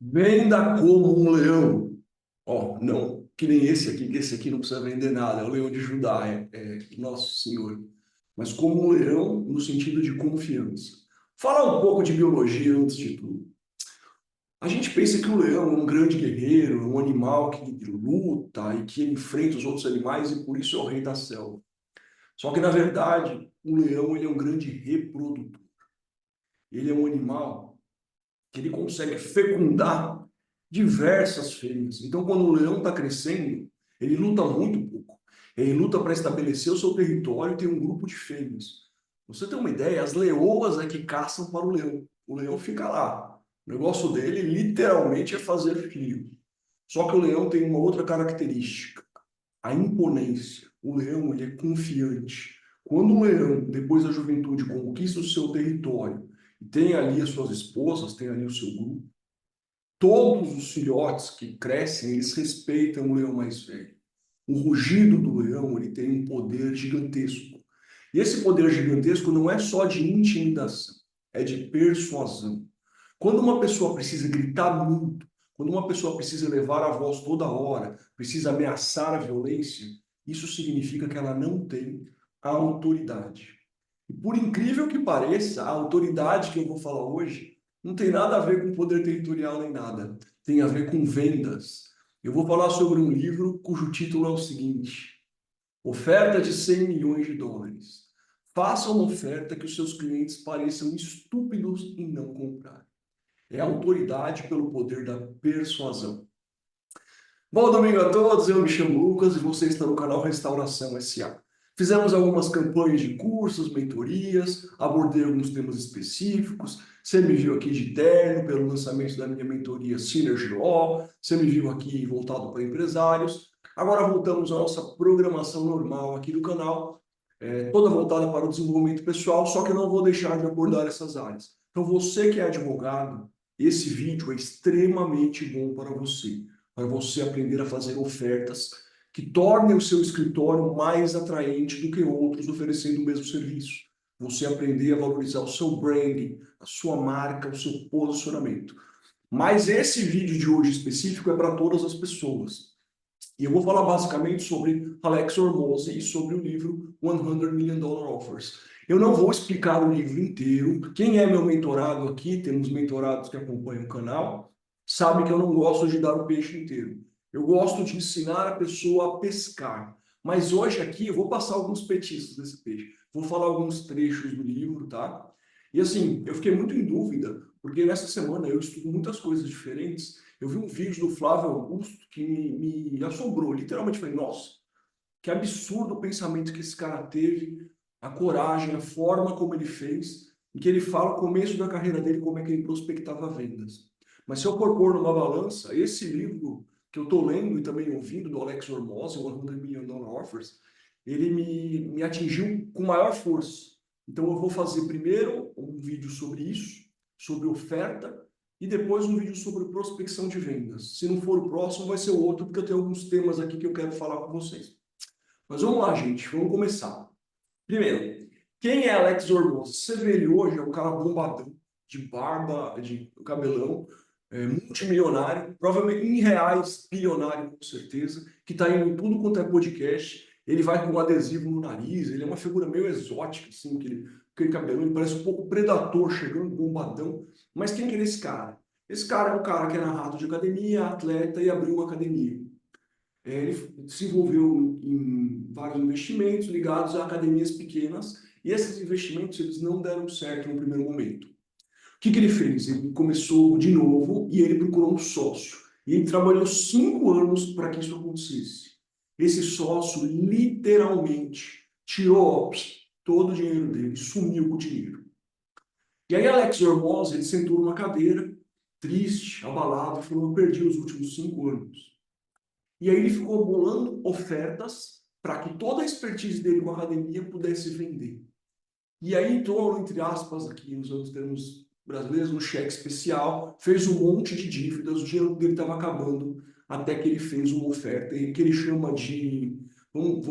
Venda como um leão. Ó, não que nem esse aqui, que esse aqui não precisa vender nada, é o leão de Judá, é Nosso Senhor. Mas como um leão no sentido de confiança. Falar um pouco de biologia antes de tudo. A gente pensa que o leão é um grande guerreiro, um animal que luta e que ele enfrenta os outros animais e por isso é o rei da selva. Só que, na verdade, o leão ele é um grande reprodutor. Ele é um animal que ele consegue fecundar diversas fêmeas. Então, quando o leão está crescendo, ele luta muito pouco. Ele luta para estabelecer o seu território e tem um grupo de fêmeas. Você tem uma ideia? As leoas é que caçam para o leão. O leão fica lá. O negócio dele, literalmente, é fazer filho. Só que o leão tem uma outra característica, a imponência. O leão, ele é confiante. Quando o leão, depois da juventude, conquista o seu território e tem ali as suas esposas, tem ali o seu grupo, todos os filhotes que crescem, eles respeitam o leão mais velho. O rugido do leão, ele tem um poder gigantesco. E esse poder gigantesco não é só de intimidação, é de persuasão. Quando uma pessoa precisa gritar muito, quando uma pessoa precisa levar a voz toda hora, precisa ameaçar a violência, isso significa que ela não tem a autoridade. E por incrível que pareça, a autoridade que eu vou falar hoje não tem nada a ver com poder territorial nem nada. Tem a ver com vendas. Eu vou falar sobre um livro cujo título é o seguinte: Oferta de 100 milhões de dólares. Faça uma oferta que os seus clientes pareçam estúpidos em não comprar. É autoridade pelo poder da persuasão. Bom domingo a todos, eu me chamo Lucas e você está no canal Restauração SA. Fizemos algumas campanhas de cursos, mentorias, abordei alguns temas específicos. Você me viu aqui de terno pelo lançamento da minha mentoria Synergy Law, você me viu aqui voltado para empresários. Agora voltamos à nossa programação normal aqui do canal, toda voltada para o desenvolvimento pessoal, só que eu não vou deixar de abordar essas áreas. Então você que é advogado, esse vídeo é extremamente bom para você aprender a fazer ofertas que tornem o seu escritório mais atraente do que outros oferecendo o mesmo serviço. Você aprender a valorizar o seu branding, a sua marca, o seu posicionamento. Mas esse vídeo de hoje específico é para todas as pessoas. E eu vou falar basicamente sobre Alex Hormozi e sobre o livro 100 Million Dollar Offers. Eu não vou explicar o livro inteiro. Quem é meu mentorado aqui, temos mentorados que acompanham o canal, sabe que eu não gosto de dar o peixe inteiro. Eu gosto de ensinar a pessoa a pescar. Mas hoje aqui eu vou passar alguns petiscos desse peixe. Vou falar alguns trechos do livro, tá? E assim, eu fiquei muito em dúvida, porque nessa semana eu estudo muitas coisas diferentes. Eu vi um vídeo do Flávio Augusto que me assombrou. Literalmente falei, nossa, que absurdo o pensamento que esse cara teve, a coragem, a forma como ele fez, em que ele fala o começo da carreira dele, como é que ele prospectava vendas. Mas se eu for pôr numa balança, esse livro que eu estou lendo e também ouvindo, do Alex Hormozi, o 100 Million Dollar Offers, ele me atingiu com maior força. Então eu vou fazer primeiro um vídeo sobre isso, sobre oferta, e depois um vídeo sobre prospecção de vendas. Se não for o próximo, vai ser o outro, porque eu tenho alguns temas aqui que eu quero falar com vocês. Mas vamos lá, gente, vamos começar. Primeiro, quem é Alex Hormozi? Você vê ele hoje, é um cara bombadão, de barba, de cabelão, multimilionário, provavelmente em reais, bilionário com certeza, que está indo em tudo quanto é podcast. Ele vai com um adesivo no nariz, ele é uma figura meio exótica, assim, aquele cabelão, ele parece um pouco predator chegando, bombadão. Mas quem que é esse cara? Esse cara é um cara que era rato de academia, atleta e abriu uma academia. Ele se envolveu em vários investimentos ligados a academias pequenas e esses investimentos eles não deram certo no primeiro momento. O que que ele fez? Ele começou de novo e ele procurou um sócio. E ele trabalhou 5 anos para que isso acontecesse. Esse sócio literalmente tirou todo o dinheiro dele, sumiu com o dinheiro. E aí Alex Hormozi, ele sentou numa cadeira, triste, abalado, e falou, eu perdi os últimos 5 anos. E aí ele ficou bolando ofertas para que toda a expertise dele com a academia pudesse vender. E aí entrou, entre aspas, aqui usando os termos brasileiros, no cheque especial, fez um monte de dívidas, o dinheiro dele estava acabando, até que ele fez uma oferta que ele chama de... eu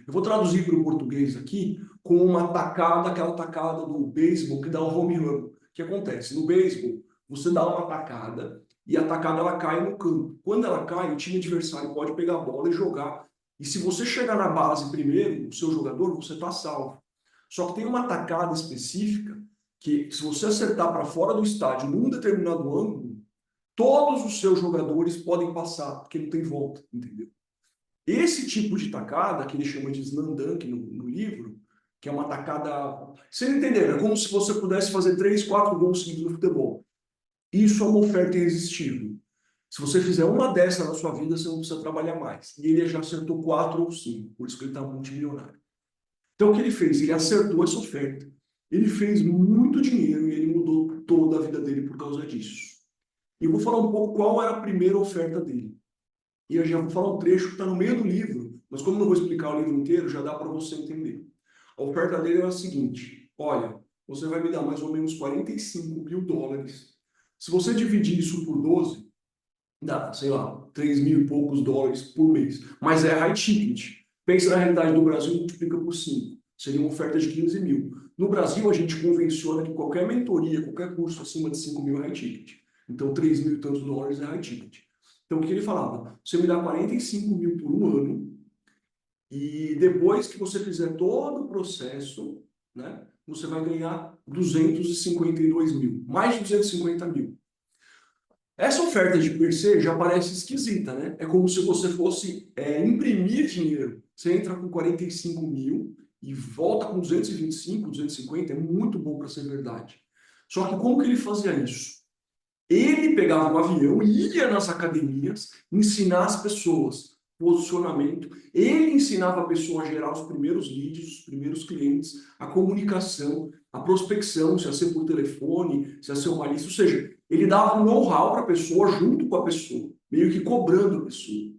vou traduzir para o português aqui, com uma tacada, aquela tacada do beisebol que dá o home run. O que acontece? No beisebol, Você dá uma tacada e a tacada ela cai no campo. Quando ela cai, o time adversário pode pegar a bola e jogar. E se você chegar na base primeiro, o seu jogador, você está salvo. Só que tem uma tacada específica que, se você acertar para fora do estádio num determinado ângulo, todos os seus jogadores podem passar, porque não tem volta, entendeu? Esse tipo de tacada, que ele chama de slam dunk no livro, que é uma tacada... Você não entendeu? É como se você pudesse fazer 3, 4 gols seguidos no futebol. Isso é uma oferta irresistível. Se você fizer uma dessa na sua vida, você não precisa trabalhar mais. E ele já acertou 4 ou 5, por isso que ele está multimilionário. Então, o que ele fez? Ele acertou essa oferta. Ele fez muito dinheiro e ele mudou toda a vida dele por causa disso. E eu vou falar um pouco qual era a primeira oferta dele. E eu já vou falar um trecho que está no meio do livro, mas como eu não vou explicar o livro inteiro, já dá para você entender. A oferta dele era a seguinte: olha, você vai me dar mais ou menos 45 mil dólares. Se você dividir isso por 12, dá, sei lá, 3 mil e poucos dólares por mês. Mas é high ticket. Pensa na realidade do Brasil, multiplica por 5. Seria uma oferta de 15 mil. No Brasil, a gente convenciona que qualquer mentoria, qualquer curso acima de 5 mil é high ticket. Então, 3 mil e tantos dólares é high ticket. Então, o que ele falava? Você me dá 45 mil por um ano e depois que você fizer todo o processo, né, você vai ganhar 252 mil, mais de 250 mil. Essa oferta de per se já parece esquisita, né? É como se você fosse imprimir dinheiro. Você entra com 45 mil e volta com 225, 250, é muito bom para ser verdade. Só que como que ele fazia isso? Ele pegava um avião e ia nas academias ensinar as pessoas posicionamento. Ele ensinava a pessoa a gerar os primeiros leads, os primeiros clientes, a comunicação, a prospecção, se ia ser por telefone, se ia ser uma lista. Ou seja, ele dava um know-how para a pessoa junto com a pessoa, meio que cobrando a pessoa.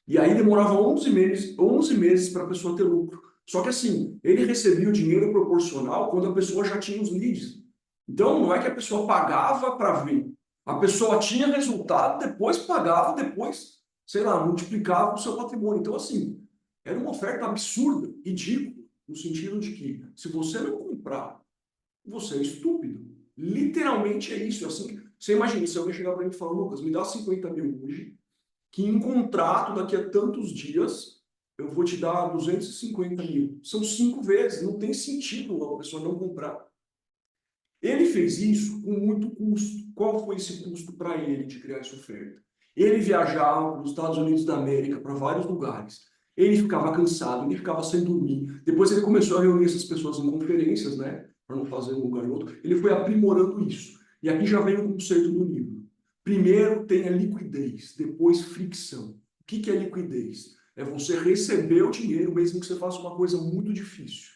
E aí demorava 11 meses para a pessoa ter lucro. Só que assim, ele recebia o dinheiro proporcional quando a pessoa já tinha os leads. Então, não é que a pessoa pagava para ver. A pessoa tinha resultado, depois pagava, depois, sei lá, multiplicava o seu patrimônio. Então, assim, era uma oferta absurda, ridícula, no sentido de que, se você não comprar, você é estúpido. Literalmente é isso. Assim, você imagina, se alguém chegar para mim e falar: Lucas, me dá 50 mil hoje, que em contrato, daqui a tantos dias, eu vou te dar 250 mil. São 5 vezes, não tem sentido a pessoa não comprar. Ele fez isso com muito custo. Qual foi esse custo para ele de criar essa oferta? Ele viajava para os Estados Unidos da América, para vários lugares. Ele ficava cansado, ele ficava sem dormir. Depois ele começou a reunir essas pessoas em conferências, né? Para não fazer um lugar ou outro. Ele foi aprimorando isso. E aqui já vem o conceito do livro. Primeiro tem a liquidez, depois fricção. O que é liquidez? É você receber o dinheiro, mesmo que você faça uma coisa muito difícil.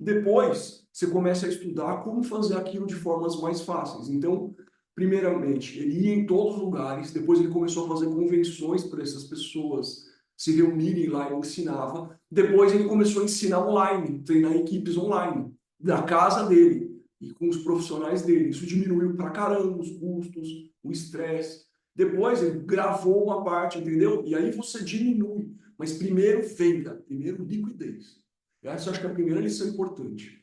Depois, você começa a estudar como fazer aquilo de formas mais fáceis. Então, primeiramente, ele ia em todos os lugares, depois ele começou a fazer convenções para essas pessoas se reunirem lá e ensinava. Depois ele começou a ensinar online, treinar equipes online, da casa dele e com os profissionais dele. Isso diminuiu pra caramba os custos, o estresse. Depois ele gravou uma parte, entendeu? E aí você diminui. Mas primeiro venda, primeiro liquidez. Essa eu acho que é a primeira lição importante.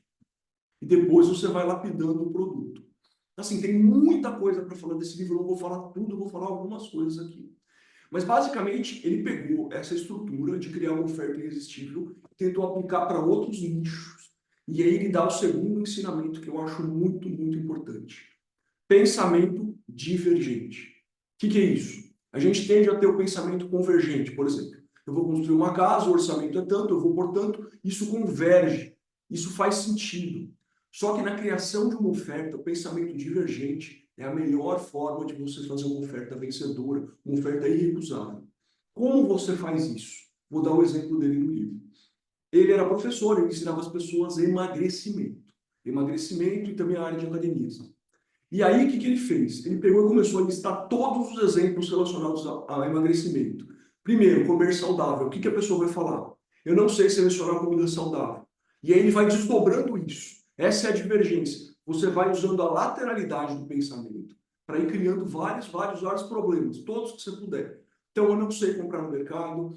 E depois você vai lapidando o produto. Assim, tem muita coisa para falar desse livro, eu não vou falar tudo, eu vou falar algumas coisas aqui. Mas, basicamente, ele pegou essa estrutura de criar uma oferta irresistível, tentou aplicar para outros nichos. E aí ele dá o segundo ensinamento que eu acho muito, muito importante. Pensamento divergente. O que é isso? A gente tende a ter o pensamento convergente, por exemplo. Eu vou construir uma casa, o orçamento é tanto, eu vou, portanto, isso converge, isso faz sentido. Só que na criação de uma oferta, o pensamento divergente é a melhor forma de você fazer uma oferta vencedora, uma oferta irrecusável. Como você faz isso? Vou dar um exemplo dele no livro. Ele era professor, ele ensinava as pessoas emagrecimento. Emagrecimento e também a área de academias. E aí, o que ele fez? Ele pegou e começou a listar todos os exemplos relacionados a emagrecimento. Primeiro, comer saudável. O que a pessoa vai falar? Eu não sei selecionar comida saudável. E aí ele vai desdobrando isso. Essa é a divergência. Você vai usando a lateralidade do pensamento para ir criando vários problemas, todos que você puder. Então, eu não sei comprar no mercado,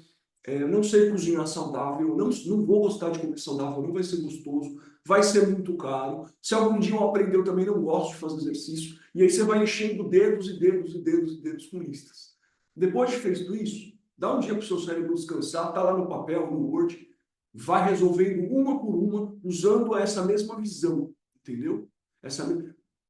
eu não sei cozinhar saudável, não vou gostar de comer saudável, não vai ser gostoso, vai ser muito caro. Se algum dia eu aprender, eu também não gosto de fazer exercício. E aí você vai enchendo dedos e dedos e dedos e dedos com listas. Depois de feito isso, dá um dia para o seu cérebro descansar, tá lá no papel, no Word, vai resolvendo uma por uma, usando essa mesma visão, entendeu? Essa,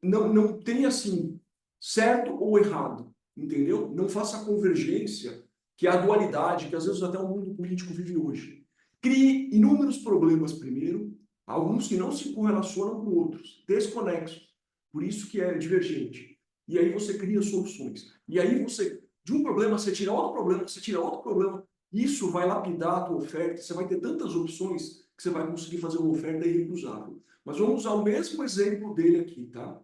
não tem assim, certo ou errado, entendeu? Não faça a convergência que é a dualidade, que às vezes até o mundo político vive hoje. Crie inúmeros problemas primeiro, alguns que não se correlacionam com outros, desconexos, por isso que é divergente. E aí você cria soluções. E aí você, de um problema, você tira outro problema, você tira outro problema, isso vai lapidar a tua oferta, você vai ter tantas opções que você vai conseguir fazer uma oferta irrecusável. Mas vamos usar o mesmo exemplo dele aqui, tá?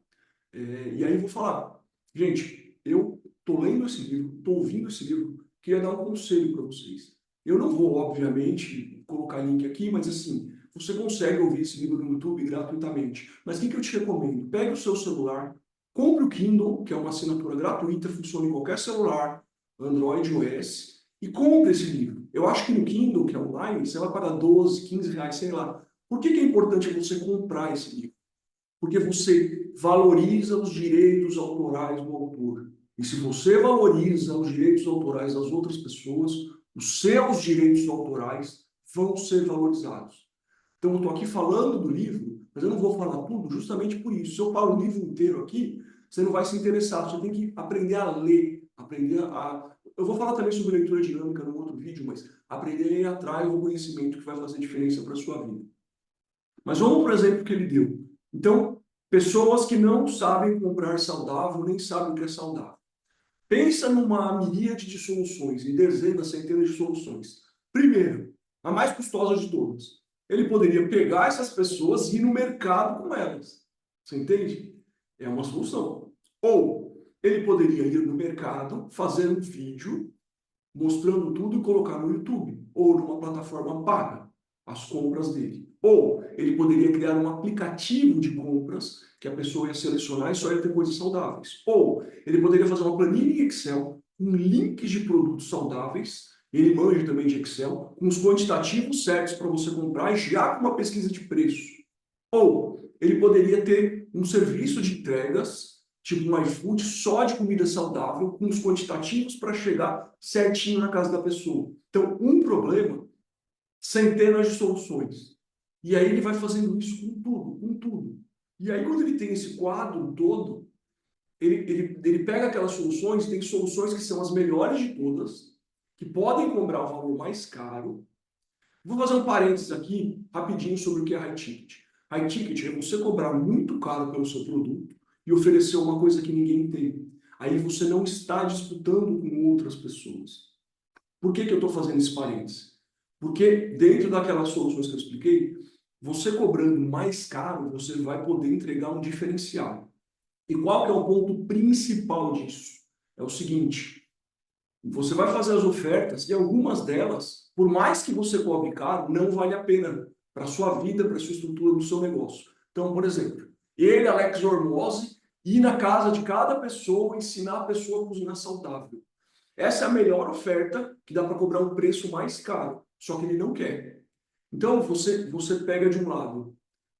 E aí eu vou falar, gente, eu estou lendo esse livro, estou ouvindo esse livro, queria dar um conselho para vocês. Eu não vou, obviamente, colocar link aqui, mas assim, você consegue ouvir esse livro no YouTube gratuitamente. Mas o que eu te recomendo? Pegue o seu celular, compre o Kindle, que é uma assinatura gratuita, funciona em qualquer celular, Android ou iOS, e compre esse livro. Eu acho que no Kindle, que é online, você vai pagar 12, 15 reais, sei lá. Por que é importante você comprar esse livro? Porque você valoriza os direitos autorais do autor. E se você valoriza os direitos autorais das outras pessoas, os seus direitos autorais vão ser valorizados. Então, eu estou aqui falando do livro, mas eu não vou falar tudo justamente por isso. Se eu falo o livro inteiro aqui, você não vai se interessar. Você tem que aprender a ler, aprender a... Eu vou falar também sobre leitura dinâmica num outro vídeo, mas aprender a ir atrás do conhecimento que vai fazer diferença para a sua vida. Mas vamos para o exemplo que ele deu. Então, pessoas que não sabem comprar saudável, nem sabem o que é saudável. Pensa numa miríade de soluções, em dezenas, centenas de soluções. Primeiro, a mais custosa de todas. Ele poderia pegar essas pessoas e ir no mercado com elas. Você entende? É uma solução. Ou ele poderia ir no mercado, fazer um vídeo mostrando tudo e colocar no YouTube ou numa plataforma paga as compras dele. Ou ele poderia criar um aplicativo de compras que a pessoa ia selecionar e só ia ter coisas saudáveis. Ou ele poderia fazer uma planilha em Excel com links de produtos saudáveis, ele manja também de Excel, com os quantitativos certos para você comprar e já com uma pesquisa de preço. Ou ele poderia ter um serviço de entregas, tipo um iFood, só de comida saudável, com os quantitativos para chegar certinho na casa da pessoa. Então, um problema, centenas de soluções. E aí ele vai fazendo isso com tudo, com tudo. E aí, quando ele tem esse quadro todo, ele pega aquelas soluções, tem soluções que são as melhores de todas, que podem cobrar o valor mais caro. Vou fazer um parênteses aqui, rapidinho, sobre o que é high ticket. High ticket é você cobrar muito caro pelo seu produto e oferecer uma coisa que ninguém tem. Aí você não está disputando com outras pessoas. Por que eu estou fazendo esse parênteses? Porque dentro daquelas soluções que eu expliquei, você cobrando mais caro, você vai poder entregar um diferencial. E qual que é o ponto principal disso? É o seguinte, você vai fazer as ofertas e algumas delas, por mais que você cobre caro, não vale a pena para a sua vida, para a sua estrutura do seu negócio. Então, por exemplo, ele, Alex Hormozzi, ir na casa de cada pessoa, ensinar a pessoa a cozinhar saudável. Essa é a melhor oferta que dá para cobrar um preço mais caro, só que ele não quer. Então, você pega de um lado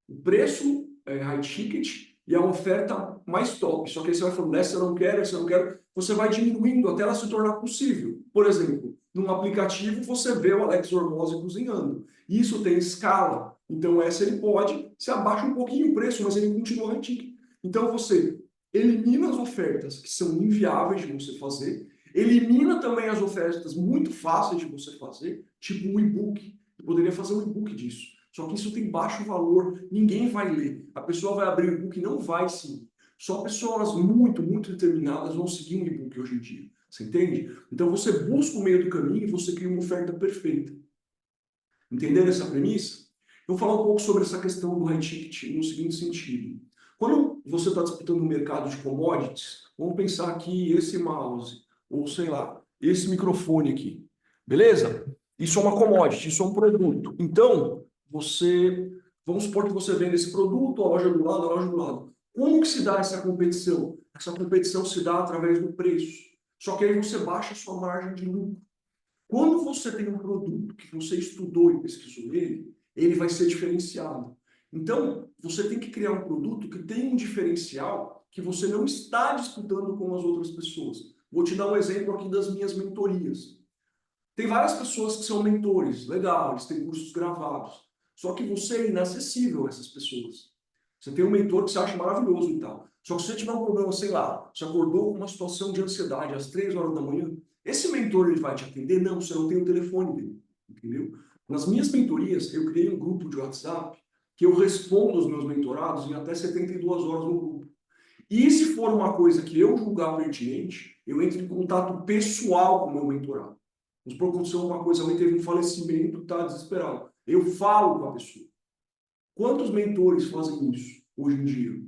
o preço high ticket e a oferta mais top. Só que aí você vai falando, essa eu não quero, essa eu não quero. Você vai diminuindo até ela se tornar possível. Por exemplo, num aplicativo você vê o Alex Hormozzi cozinhando. Isso tem escala. Então essa ele pode, se abaixa um pouquinho o preço, mas ele continua high ticket. Então você elimina as ofertas que são inviáveis de você fazer, elimina também as ofertas muito fáceis de você fazer, tipo um e-book. Eu poderia fazer um e-book disso. Só que isso tem baixo valor, ninguém vai ler. A pessoa vai abrir o e-book e não vai seguir. Só pessoas muito, muito determinadas vão seguir um e-book hoje em dia. Você entende? Então você busca o meio do caminho e você cria uma oferta perfeita. Entendendo essa premissa? Eu vou falar um pouco sobre essa questão do high ticket no seguinte sentido. Quando você está disputando um mercado de commodities, vamos pensar aqui esse mouse, ou sei lá, esse microfone aqui. Beleza? Isso é uma commodity, isso é um produto. Então, vamos supor que você vende esse produto, a loja do lado, a loja do lado. Como que se dá essa competição? Essa competição se dá através do preço. Só que aí você baixa a sua margem de lucro. Quando você tem um produto que você estudou e pesquisou ele vai ser diferenciado. Então, você tem que criar um produto que tem um diferencial que você não está disputando com as outras pessoas. Vou te dar um exemplo aqui das minhas mentorias. Tem várias pessoas que são mentores, legal, eles têm cursos gravados. Só que você é inacessível a essas pessoas. Você tem um mentor que você acha maravilhoso e tal. Só que se você tiver um problema, sei lá, você acordou com uma situação de ansiedade às 3 horas da manhã, esse mentor ele vai te atender? Não, você não tem o telefone dele, entendeu? Nas minhas mentorias, eu criei um grupo de WhatsApp que eu respondo aos meus mentorados em até 72 horas no grupo. E se for uma coisa que eu julgar pertinente, eu entro em contato pessoal com o meu mentorado. Vamos supor que aconteceu uma coisa, alguém teve um falecimento, está desesperado. Eu falo com a pessoa. Quantos mentores fazem isso hoje em dia?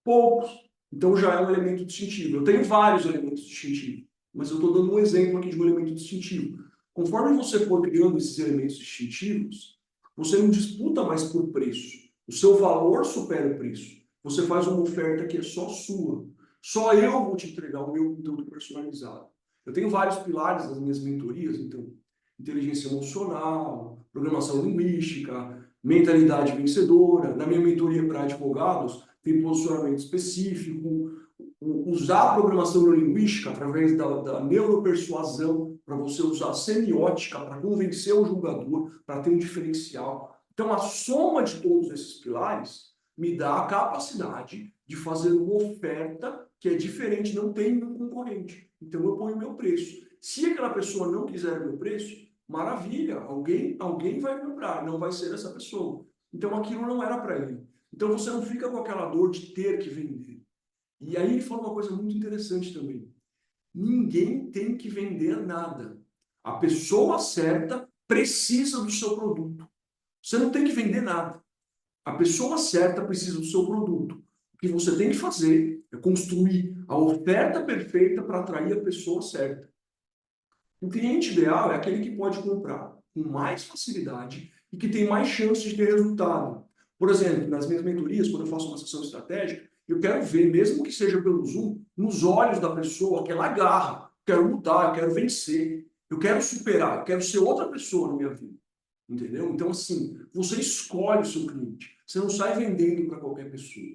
Poucos. Então já é um elemento distintivo. Eu tenho vários elementos distintivos, mas eu estou dando um exemplo aqui de um elemento distintivo. Conforme você for criando esses elementos distintivos, você não disputa mais por preço. O seu valor supera o preço. Você faz uma oferta que é só sua. Só eu vou te entregar o meu conteúdo personalizado. Eu tenho vários pilares nas minhas mentorias, então, inteligência emocional, programação linguística, mentalidade vencedora. Na minha mentoria para advogados, tem posicionamento específico, usar a programação neurolinguística através da neuropersuasão, para você usar a semiótica para convencer o julgador, para ter um diferencial. Então, a soma de todos esses pilares me dá a capacidade de fazer uma oferta que é diferente, não tem nenhum concorrente. Então, eu ponho o meu preço. Se aquela pessoa não quiser o meu preço, maravilha, alguém vai comprar, não vai ser essa pessoa. Então, aquilo não era para ele. Então, você não fica com aquela dor de ter que vender. E aí ele fala uma coisa muito interessante também. Ninguém tem que vender nada. A pessoa certa precisa do seu produto. Você não tem que vender nada. A pessoa certa precisa do seu produto. O que você tem que fazer é construir a oferta perfeita para atrair a pessoa certa. O cliente ideal é aquele que pode comprar com mais facilidade e que tem mais chances de ter resultado. Por exemplo, nas minhas mentorias, quando eu faço uma sessão estratégica, eu quero ver, mesmo que seja pelo Zoom, nos olhos da pessoa que ela agarra. Quero mudar, eu quero vencer, eu quero superar, eu quero ser outra pessoa na minha vida. Entendeu? Então, assim, você escolhe o seu cliente. Você não sai vendendo para qualquer pessoa.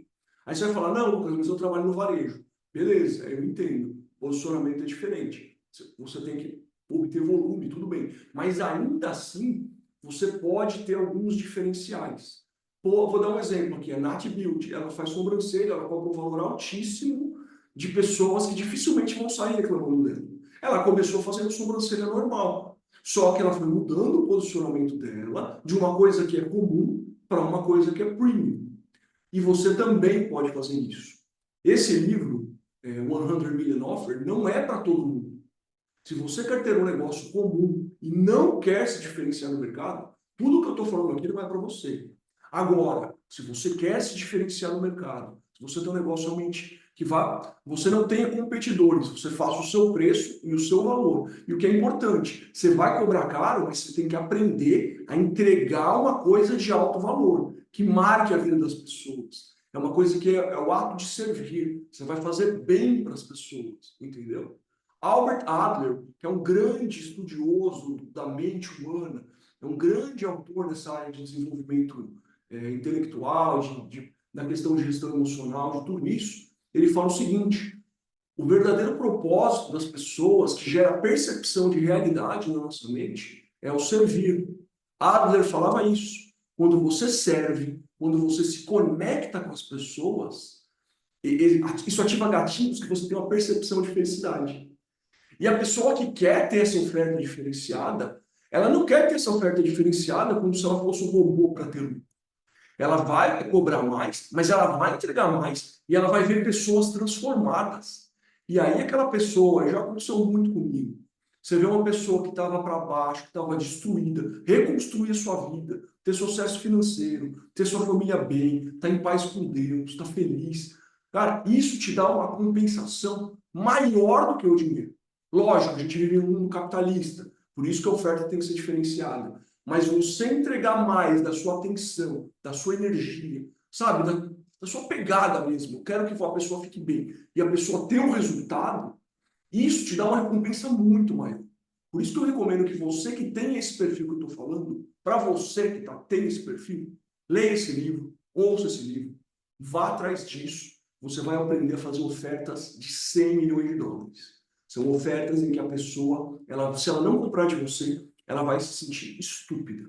Aí você vai falar, não, Lucas, mas eu trabalho no varejo. Beleza, eu entendo. Posicionamento é diferente. Você tem que obter volume, tudo bem. Mas ainda assim, você pode ter alguns diferenciais. Pô, vou dar um exemplo aqui. A Nath Beauty, ela faz sobrancelha, ela cobra um valor altíssimo de pessoas que dificilmente vão sair reclamando dela. Ela começou fazendo sobrancelha normal. Só que ela foi mudando o posicionamento dela de uma coisa que é comum para uma coisa que é premium. E você também pode fazer isso. Esse livro, 100 Million Offer, não é para todo mundo. Se você quer ter um negócio comum e não quer se diferenciar no mercado, tudo que eu estou falando aqui não é para você. Agora, se você quer se diferenciar no mercado, se você tem um negócio realmente que vá, você não tenha competidores, você faça o seu preço e o seu valor. E o que é importante, você vai cobrar caro, mas você tem que aprender a entregar uma coisa de alto valor, que marque a vida das pessoas. É uma coisa que é o ato de servir. Você vai fazer bem para as pessoas, entendeu? Albert Adler, que é um grande estudioso da mente humana, é um grande autor nessa área de desenvolvimento intelectual, da questão de gestão emocional, de tudo isso, ele fala o seguinte: o verdadeiro propósito das pessoas que gera percepção de realidade na nossa mente é o servir. Adler falava isso. Quando você serve, quando você se conecta com as pessoas, isso ativa gatilhos que você tem uma percepção de felicidade. E a pessoa que quer ter essa oferta diferenciada, ela não quer ter essa oferta diferenciada como se ela fosse um robô para ter um. Ela vai cobrar mais, mas ela vai entregar mais e ela vai ver pessoas transformadas. E aí aquela pessoa, já aconteceu muito comigo, você vê uma pessoa que estava para baixo, que estava destruída, reconstruir a sua vida, ter sucesso financeiro, ter sua família bem, estar em paz com Deus, estar feliz. Cara, isso te dá uma compensação maior do que o dinheiro. Lógico, a gente vive em um mundo capitalista, por isso que a oferta tem que ser diferenciada. Mas você entregar mais da sua atenção, da sua energia, sabe, da sua pegada mesmo. Eu quero que a pessoa fique bem e a pessoa ter um resultado, isso te dá uma recompensa muito maior. Por isso que eu recomendo que você que tem esse perfil que eu estou falando, para você que tem esse perfil, leia esse livro, ouça esse livro, vá atrás disso. Você vai aprender a fazer ofertas de 100 milhões de dólares. São ofertas em que a pessoa, se ela não comprar de você, ela vai se sentir estúpida.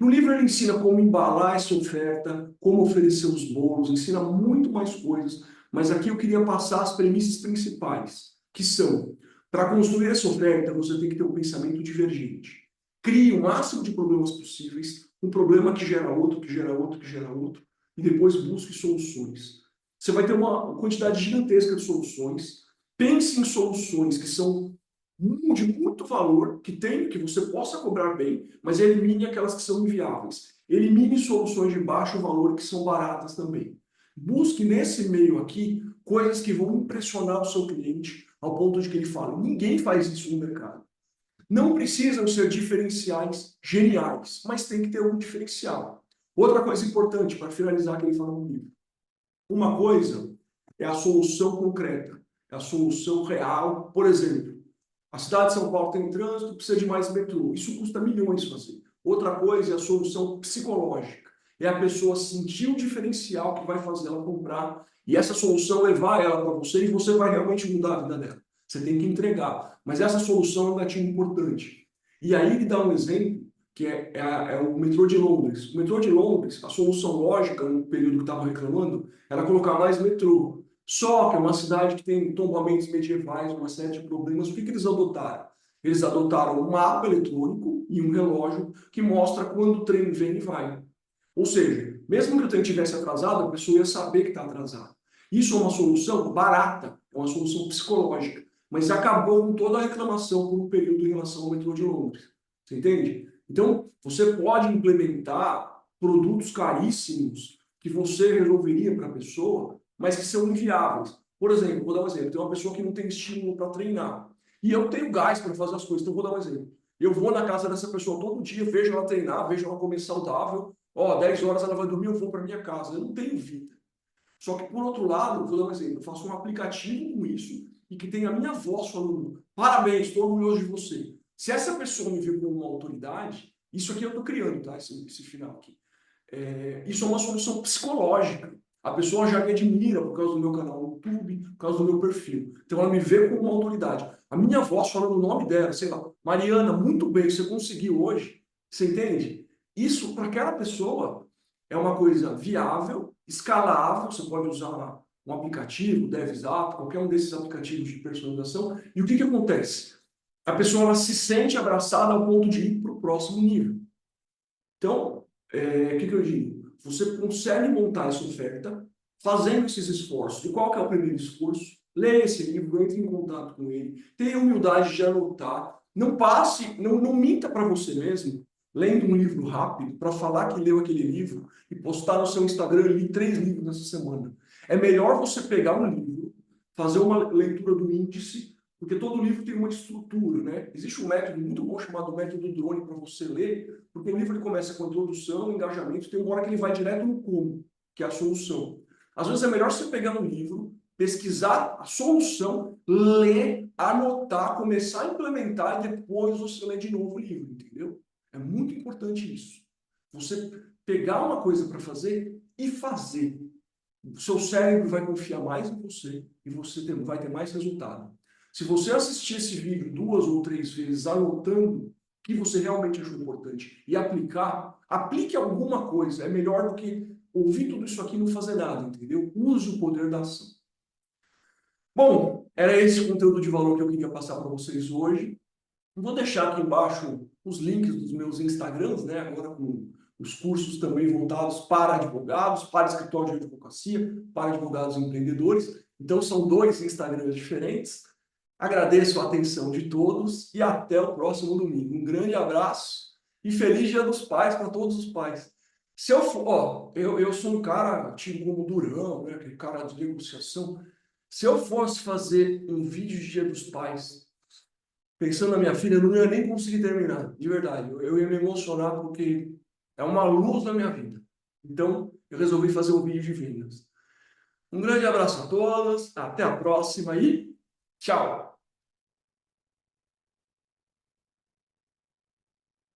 No livro ele ensina como embalar essa oferta, como oferecer os bolos, ensina muito mais coisas, mas aqui eu queria passar as premissas principais, que são, para construir essa oferta, você tem que ter um pensamento divergente. Crie o máximo de problemas possíveis, um problema que gera outro, que gera outro, que gera outro, e depois busque soluções. Você vai ter uma quantidade gigantesca de soluções. Pense em soluções que são de muito valor, que você possa cobrar bem, mas elimine aquelas que são inviáveis. Elimine soluções de baixo valor que são baratas também. Busque nesse meio aqui coisas que vão impressionar o seu cliente ao ponto de que ele fale, ninguém faz isso no mercado. Não precisam ser diferenciais geniais, mas tem que ter um diferencial. Outra coisa importante, para finalizar que ele fala no livro. Uma coisa é a solução concreta, é a solução real. Por exemplo, a cidade de São Paulo tem trânsito, precisa de mais metrô. Isso custa milhões fazer. Outra coisa é a solução psicológica. É a pessoa sentir o diferencial que vai fazer ela comprar e essa solução levar ela para você e você vai realmente mudar a vida dela. Você tem que entregar. Mas essa solução é um gatilho importante. E aí ele dá um exemplo que é o metrô de Londres. O metrô de Londres, a solução lógica, no período que estavam reclamando, era colocar mais metrô. Só que é uma cidade que tem tombamentos medievais, uma série de problemas. O que eles adotaram? Eles adotaram um mapa eletrônico e um relógio que mostra quando o trem vem e vai. Ou seja, mesmo que o trem estivesse atrasado, a pessoa ia saber que está atrasado. Isso é uma solução barata, é uma solução psicológica, mas acabou com toda a reclamação por um período em relação ao metrô de Londres. Você entende? Então, você pode implementar produtos caríssimos que você resolveria para a pessoa, mas que são inviáveis. Por exemplo, vou dar um exemplo. Tem uma pessoa que não tem estímulo para treinar. E eu tenho gás para fazer as coisas, então vou dar um exemplo. Eu vou na casa dessa pessoa todo dia, vejo ela treinar, vejo ela comer saudável. Ó, 10 horas ela vai dormir, eu vou para minha casa. Eu não tenho vida. Só que, por outro lado, vou dar um exemplo. Eu faço um aplicativo com isso e que tem a minha voz falando parabéns, estou orgulhoso de você. Se essa pessoa me vê como uma autoridade, isso aqui eu estou criando, tá? Esse final aqui. Isso é uma solução psicológica. A pessoa já me admira por causa do meu canal no YouTube, por causa do meu perfil. Então ela me vê como uma autoridade. A minha voz falando o nome dela, sei lá, Mariana, muito bem, você conseguiu hoje. Você entende? Isso, para aquela pessoa, é uma coisa viável, escalável. Você pode usar um aplicativo, DevZap, qualquer um desses aplicativos de personalização. E o que acontece? A pessoa ela se sente abraçada ao ponto de ir para o próximo nível. Então, o que eu digo? Você consegue montar essa oferta fazendo esses esforços. E qual que é o primeiro esforço? Leia esse livro, entre em contato com ele, tenha humildade de anotar, não passe, não minta para você mesmo, lendo um livro rápido, para falar que leu aquele livro e postar no seu Instagram, eu li 3 livros nessa semana. É melhor você pegar um livro, fazer uma leitura do índice, porque todo livro tem uma estrutura, né? Existe um método muito bom chamado método drone para você ler, porque o livro ele começa com introdução, engajamento, tem uma hora que ele vai direto no como, que é a solução. Às vezes é melhor você pegar um livro, pesquisar a solução, ler, anotar, começar a implementar e depois você lê de novo o livro, entendeu? É muito importante isso. Você pegar uma coisa para fazer e fazer. O seu cérebro vai confiar mais em você e você vai ter mais resultado. Se você assistir esse vídeo 2 ou 3 vezes, anotando o que você realmente achou importante e aplicar, aplique alguma coisa. É melhor do que ouvir tudo isso aqui e não fazer nada, entendeu? Use o poder da ação. Bom, era esse o conteúdo de valor que eu queria passar para vocês hoje. Vou deixar aqui embaixo os links dos meus Instagrams, né? Agora com os cursos também voltados para advogados, para escritório de advocacia, para advogados empreendedores. Então, são 2 Instagrams diferentes. Agradeço a atenção de todos e até o próximo domingo. Um grande abraço e feliz Dia dos Pais para todos os pais. Se eu for, ó, eu sou um cara tipo como Durão, né, aquele cara de negociação. Se eu fosse fazer um vídeo de Dia dos Pais, pensando na minha filha, eu não ia nem conseguir terminar, de verdade. Eu ia me emocionar porque é uma luz na minha vida. Então, eu resolvi fazer um vídeo de vendas. Um grande abraço a todos, até a próxima e tchau!